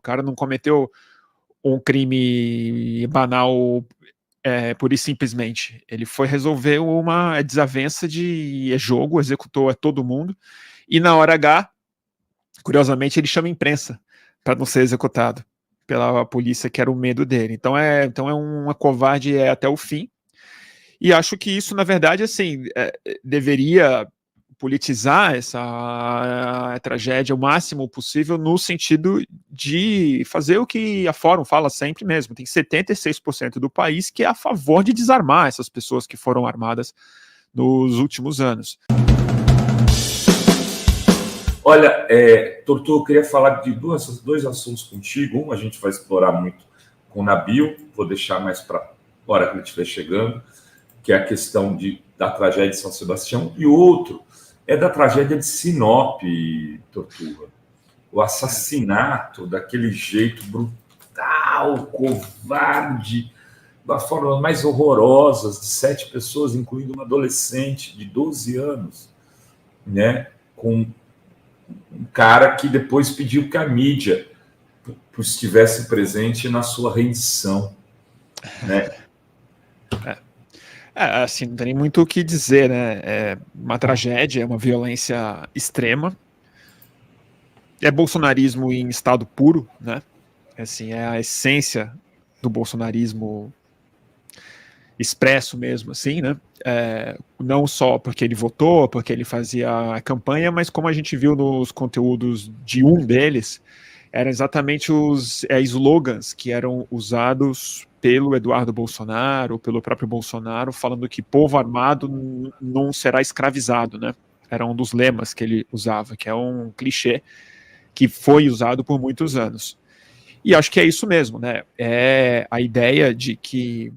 O cara não cometeu um crime banal pura e simplesmente. Ele foi resolver uma desavença de jogo, executou todo mundo, e na hora H, curiosamente, ele chama a imprensa para não ser executado pela polícia, que era o medo dele. Então é uma covarde até o fim. E acho que isso, na verdade, assim, deveria politizar essa tragédia o máximo possível, no sentido de fazer o que a Fórum fala sempre mesmo. Tem 76% do país que é a favor de desarmar essas pessoas que foram armadas nos últimos anos. Olha, Torto, eu queria falar de dois assuntos contigo. Um a gente vai explorar muito com o Nabil, vou deixar mais para a hora que ele estiver chegando, que é a questão da tragédia de São Sebastião, e outro é da tragédia de Sinop, Tortuga. O assassinato daquele jeito brutal, covarde, da forma mais horrorosa, de 7 pessoas, incluindo uma adolescente de 12 anos, né? Com um cara que depois pediu que a mídia estivesse presente na sua rendição, né? Assim, não tem nem muito o que dizer, né? É uma tragédia, é uma violência extrema. É bolsonarismo em estado puro, né? Assim, é a essência do bolsonarismo expresso mesmo, assim, né? Não só porque ele votou, porque ele fazia a campanha, mas como a gente viu nos conteúdos de um deles, eram exatamente os slogans que eram usados pelo Eduardo Bolsonaro, pelo próprio Bolsonaro, falando que povo armado não será escravizado, né? Era um dos lemas que ele usava, que é um clichê que foi usado por muitos anos. E acho que é isso mesmo, né? É a ideia de que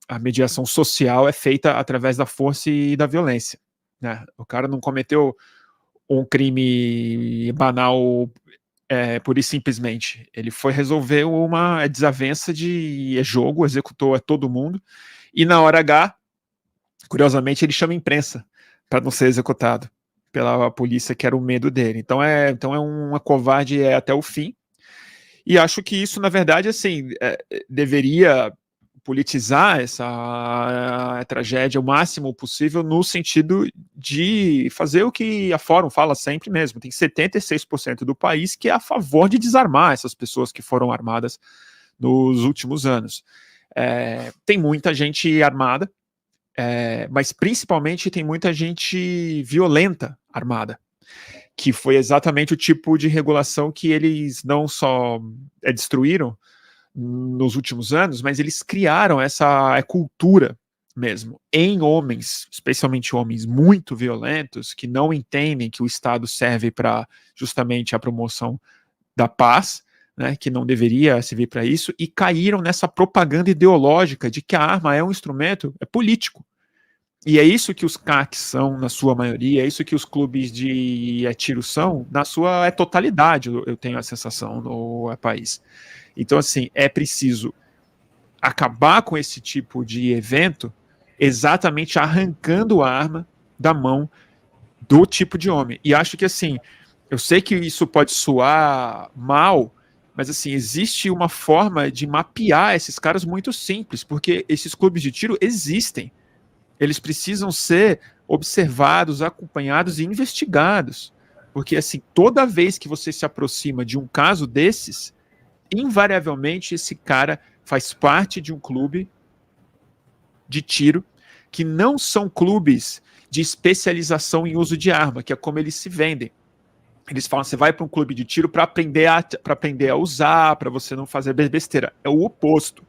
a mediação social é feita através da força e da violência, né? O cara não cometeu um crime banal pura e simplesmente. Ele foi resolver uma desavença de jogo, executou todo mundo, e na hora H, curiosamente, ele chama a imprensa para não ser executado pela polícia, que era o medo dele. Então é uma covarde até o fim. E acho que isso, na verdade, assim, deveria politizar essa tragédia o máximo possível, no sentido de fazer o que a Fórum fala sempre mesmo. Tem 76% do país que é a favor de desarmar essas pessoas que foram armadas nos últimos anos. Tem muita gente armada, mas principalmente tem muita gente violenta armada, que foi exatamente o tipo de regulação que eles não só destruíram nos últimos anos, mas eles criaram essa cultura mesmo em homens, especialmente homens muito violentos, que não entendem que o Estado serve para justamente a promoção da paz, né, que não deveria servir para isso, e caíram nessa propaganda ideológica de que a arma é um instrumento político. E é isso que os CACs são, na sua maioria, é isso que os clubes de tiro são, na sua totalidade, eu tenho a sensação, no país. Então, assim, é preciso acabar com esse tipo de evento, exatamente arrancando a arma da mão do tipo de homem. E acho que, assim, eu sei que isso pode soar mal, mas, assim, existe uma forma de mapear esses caras muito simples, porque esses clubes de tiro existem. Eles precisam ser observados, acompanhados e investigados. Porque, assim, toda vez que você se aproxima de um caso desses, invariavelmente esse cara faz parte de um clube de tiro, que não são clubes de especialização em uso de arma, que é como eles se vendem. Eles falam, você vai para um clube de tiro para aprender a usar, para você não fazer besteira. É o oposto.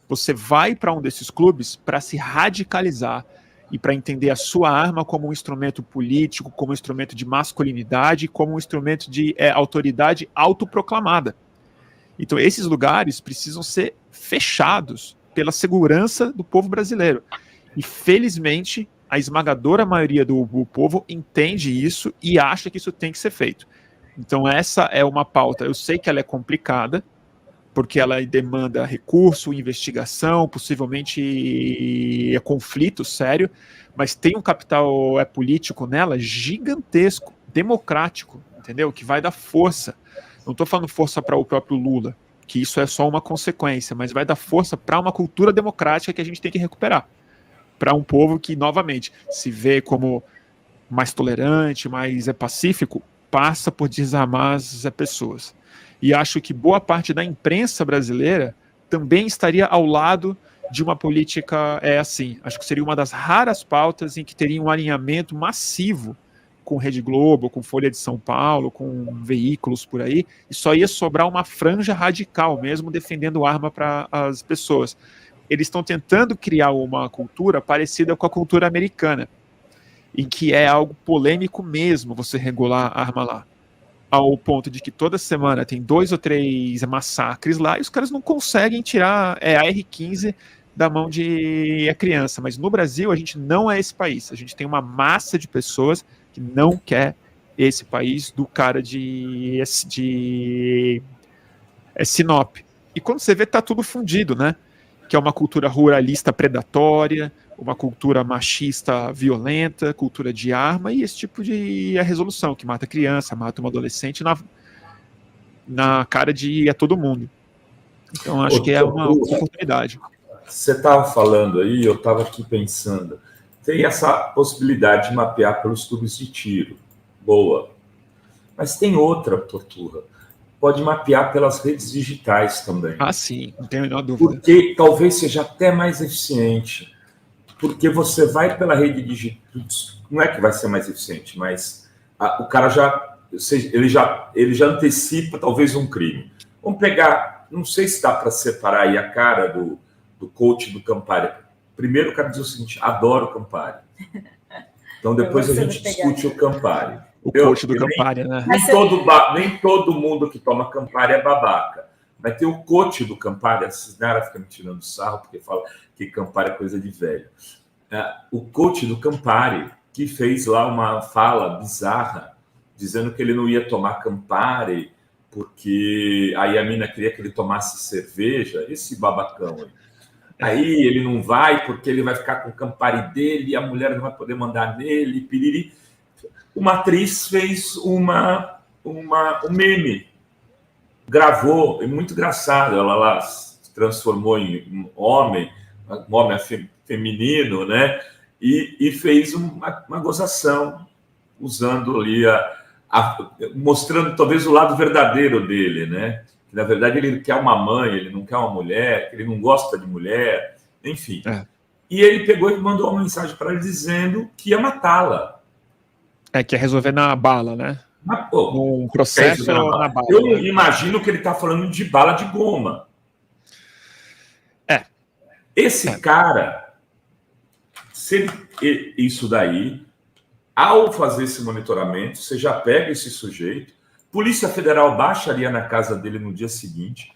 Você vai para um desses clubes para se radicalizar e para entender a sua arma como um instrumento político, como um instrumento de masculinidade, como um instrumento de autoridade autoproclamada. Então, esses lugares precisam ser fechados pela segurança do povo brasileiro. E, felizmente, a esmagadora maioria do povo entende isso e acha que isso tem que ser feito. Então, essa é uma pauta. Eu sei que ela é complicada, porque ela demanda recurso, investigação, possivelmente conflito sério, mas tem um capital político nela gigantesco, democrático, entendeu? Que vai dar força. Não estou falando força para o próprio Lula, que isso é só uma consequência, mas vai dar força para uma cultura democrática que a gente tem que recuperar. Para um povo que, novamente, se vê como mais tolerante, mais pacífico, passa por desarmar as pessoas. E acho que boa parte da imprensa brasileira também estaria ao lado de uma política assim. Acho que seria uma das raras pautas em que teria um alinhamento massivo com Rede Globo, com Folha de São Paulo, com veículos por aí, e só ia sobrar uma franja radical mesmo defendendo arma para as pessoas. Eles estão tentando criar uma cultura parecida com a cultura americana, em que é algo polêmico mesmo você regular a arma lá, ao ponto de que toda semana tem 2 ou 3 massacres lá e os caras não conseguem tirar a R15 da mão de criança. Mas no Brasil a gente não é esse país, a gente tem uma massa de pessoas que não quer esse país do cara de Sinop. E quando você vê, tá tudo fundido, né? Que é uma cultura ruralista predatória, uma cultura machista violenta, cultura de arma e esse tipo de resolução, que mata criança, mata um adolescente na cara de todo mundo. Então acho que é uma oportunidade. Você estava falando aí, eu estava aqui pensando, tem essa possibilidade de mapear pelos clubes de tiro, boa, mas tem outra, Torturra, pode mapear pelas redes digitais também. Ah, sim, não tenho a menor dúvida. Porque talvez seja até mais eficiente, porque você vai pela rede digital, não é que vai ser mais eficiente, mas o cara ele já antecipa talvez um crime. Vamos pegar, não sei se dá para separar aí a cara do coach do Campari. Primeiro o cara diz o seguinte, adoro o Campari. Então depois a gente discute o Campari. O coach do Campari, né? Nem todo mundo que toma Campari é babaca. Vai ter o coach do Campari, a Cisnara fica me tirando sarro, porque fala que Campari é coisa de velho. O coach do Campari, que fez lá uma fala bizarra, dizendo que ele não ia tomar Campari, porque aí a mina queria que ele tomasse cerveja, esse babacão aí. Aí ele não vai, porque ele vai ficar com o Campari dele, e a mulher não vai poder mandar nele, piriri. Uma atriz fez um meme, gravou, é muito engraçado, ela lá se transformou em um homem feminino, né? E fez uma gozação, usando ali, mostrando talvez o lado verdadeiro dele, né? Que, na verdade, ele quer uma mãe, ele não quer uma mulher, que ele não gosta de mulher, enfim. E ele pegou e mandou uma mensagem para ela dizendo que ia matá-la. Que é resolver na bala, né? Um processo na bala. Eu imagino que ele está falando de bala de goma. Esse cara, isso daí, ao fazer esse monitoramento, você já pega esse sujeito, Polícia Federal baixaria na casa dele no dia seguinte,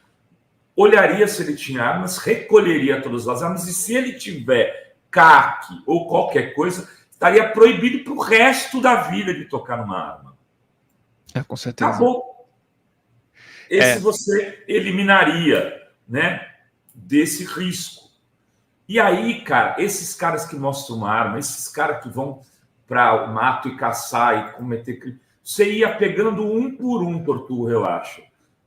olharia se ele tinha armas, recolheria todas as armas, e se ele tiver CAC ou qualquer coisa, estaria proibido para o resto da vida de tocar numa arma. Com certeza. Acabou. Esse você eliminaria, né, desse risco. E aí, cara, esses caras que mostram uma arma, esses caras que vão para o mato e caçar e cometer crime, você ia pegando um por um, Torturra, eu acho,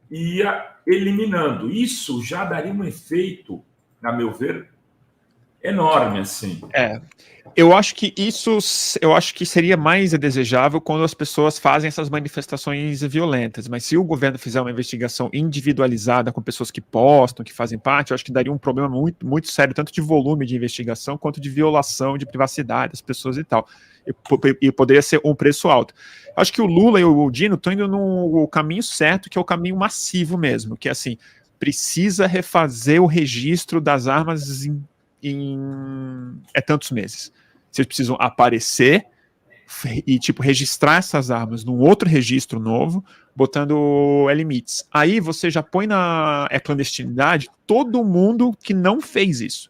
e ia eliminando. Isso já daria um efeito, a meu ver, enorme, assim. Eu acho que seria mais desejável quando as pessoas fazem essas manifestações violentas, mas se o governo fizer uma investigação individualizada com pessoas que postam, que fazem parte, eu acho que daria um problema muito, muito sério, tanto de volume de investigação quanto de violação de privacidade das pessoas e tal, e poderia ser um preço alto. Acho que o Lula e o Dino estão indo no caminho certo, que é o caminho massivo mesmo, que é assim, precisa refazer o registro das armas em tantos meses. Vocês precisam aparecer e, registrar essas armas num outro registro novo, botando limites. Aí você já põe na clandestinidade todo mundo que não fez isso.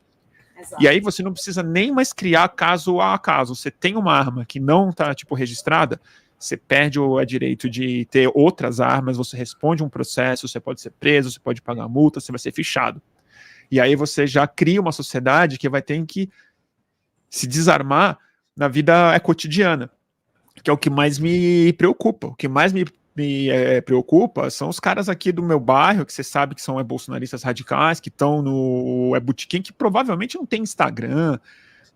Exato. E aí você não precisa nem mais criar caso a caso. Você tem uma arma que não está, registrada, você perde o direito de ter outras armas, você responde um processo, você pode ser preso, você pode pagar multa, você vai ser fichado. E aí você já cria uma sociedade que vai ter que se desarmar na vida cotidiana, que é o que mais me preocupa. O que mais me preocupa são os caras aqui do meu bairro, que você sabe que são bolsonaristas radicais, que estão no Botequim, que provavelmente não tem Instagram,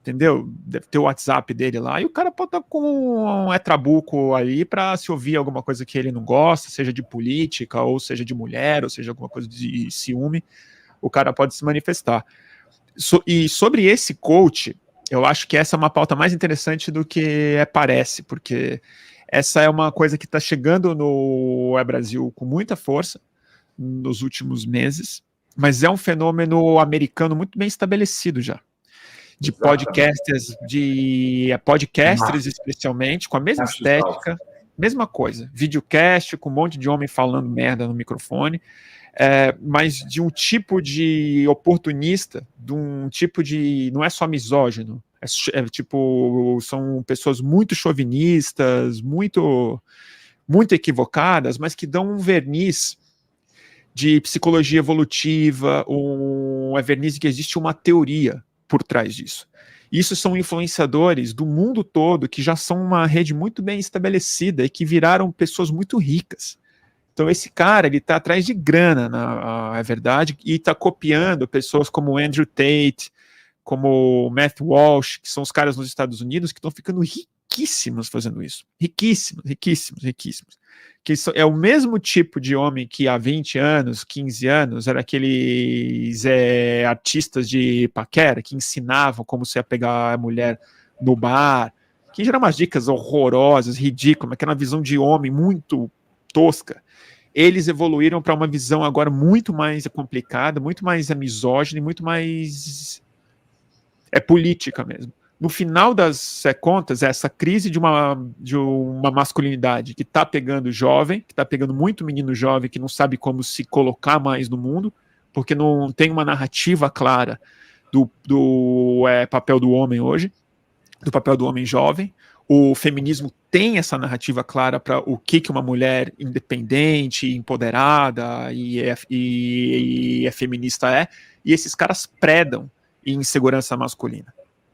entendeu? Deve ter o WhatsApp dele lá, e o cara pode estar com um trabuco aí para se ouvir alguma coisa que ele não gosta, seja de política, ou seja de mulher, ou seja alguma coisa de ciúme, o cara pode se manifestar. E sobre esse coach, eu acho que essa é uma pauta mais interessante do que parece, porque essa é uma coisa que está chegando no Brasil com muita força nos últimos meses, mas é um fenômeno americano muito bem estabelecido já. De podcasters especialmente, com a mesma estética, mesma coisa, videocast com um monte de homem falando merda no microfone, mas de um tipo de oportunista, de um tipo de, não é só misógino, tipo, são pessoas muito chauvinistas, muito equivocadas, mas que dão um verniz de psicologia evolutiva, verniz de que existe uma teoria por trás disso. Isso são influenciadores do mundo todo que já são uma rede muito bem estabelecida e que viraram pessoas muito ricas. Então esse cara, ele está atrás de grana, é verdade, e está copiando pessoas como Andrew Tate, como Matt Walsh, que são os caras nos Estados Unidos que estão ficando riquíssimos fazendo isso. Riquíssimos. Que é o mesmo tipo de homem que há 20 anos, 15 anos, era aqueles artistas de paquera que ensinavam como se ia pegar a mulher no bar, que geram umas dicas horrorosas, ridículas, aquela visão de homem muito tosca. Eles evoluíram para uma visão agora muito mais complicada, muito mais misógina e muito mais política mesmo. No final das contas, essa crise de uma masculinidade que está pegando jovem, que está pegando muito menino jovem que não sabe como se colocar mais no mundo, porque não tem uma narrativa clara do papel do homem hoje, do papel do homem jovem. O feminismo tem essa narrativa clara para o que uma mulher independente, empoderada e feminista é, e esses caras predam em insegurança masculina.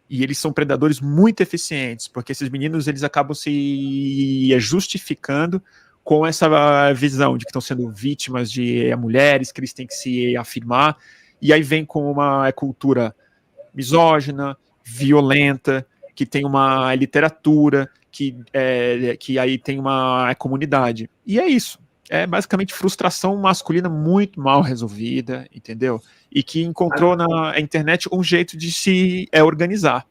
E eles são predadores muito eficientes, porque esses meninos eles acabam se justificando com essa visão de que estão sendo vítimas de mulheres, que eles têm que se afirmar, e aí vem com uma cultura misógina, violenta, que tem uma literatura, que aí tem uma comunidade. E é isso. É basicamente frustração masculina muito mal resolvida, entendeu? E que encontrou na internet um jeito de se organizar.